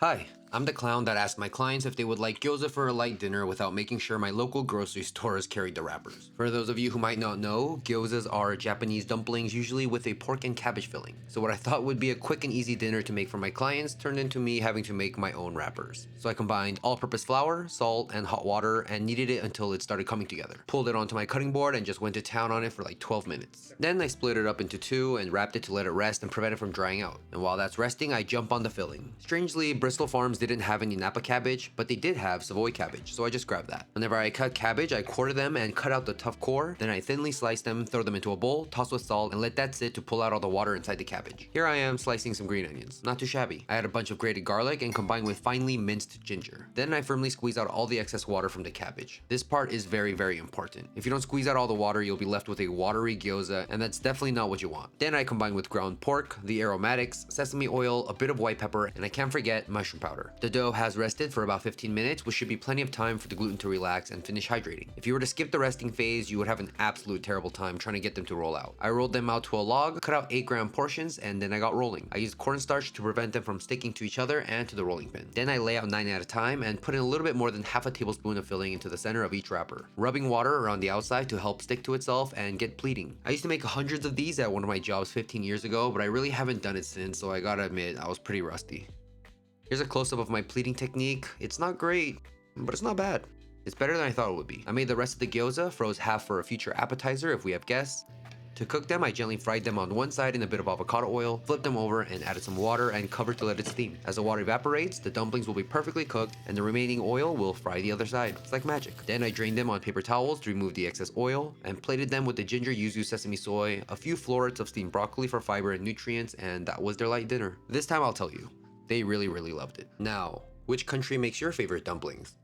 Hi, I'm the clown that asked my clients if they would like gyoza for a light dinner without making sure my local grocery stores carried the wrappers. For those of you who might not know, gyozas are Japanese dumplings usually with a pork and cabbage filling. So what I thought would be a quick and easy dinner to make for my clients turned into me having to make my own wrappers. So I combined all-purpose flour, salt, and hot water and kneaded it until it started coming together. Pulled it onto my cutting board and just went to town on it for like 12 minutes. Then I split it up into two and wrapped it to let it rest and prevent it from drying out. And while that's resting, I jump on the filling. Strangely, Bristol Farms didn't have any Napa cabbage, but they did have Savoy cabbage, so I just grabbed that. Whenever I cut cabbage, I quarter them and cut out the tough core, then I thinly slice them, throw them into a bowl, toss with salt, and let that sit to pull out all the water inside the cabbage. Here I am slicing some green onions. Not too shabby. I add a bunch of grated garlic and combine with finely minced ginger. Then I firmly squeeze out all the excess water from the cabbage. This part is very, very important. If you don't squeeze out all the water, you'll be left with a watery gyoza, and that's definitely not what you want. Then I combine with ground pork, the aromatics, sesame oil, a bit of white pepper, and I can't forget mushroom powder. The dough has rested for about 15 minutes, which should be plenty of time for the gluten to relax and finish hydrating. If you were to skip the resting phase, you would have an absolute terrible time trying to get them to roll out. I rolled them out to a log, cut out 8-gram portions, and then I got rolling. I used cornstarch to prevent them from sticking to each other and to the rolling pin. Then I lay out 9 at a time and put in a little bit more than half a tablespoon of filling into the center of each wrapper, rubbing water around the outside to help stick to itself and get pleating. I used to make hundreds of these at one of my jobs 15 years ago, but I really haven't done it since, so I gotta admit, I was pretty rusty. Here's a close-up of my pleating technique. It's not great, but it's not bad. It's better than I thought it would be. I made the rest of the gyoza, froze half for a future appetizer if we have guests. To cook them, I gently fried them on one side in a bit of avocado oil, flipped them over and added some water and covered to let it steam. As the water evaporates, the dumplings will be perfectly cooked and the remaining oil will fry the other side. It's like magic. Then I drained them on paper towels to remove the excess oil and plated them with the ginger yuzu-sesame soy, a few florets of steamed broccoli for fiber and nutrients, and that was their light dinner. This time I'll tell you, they really loved it. Now, which country makes your favorite dumplings?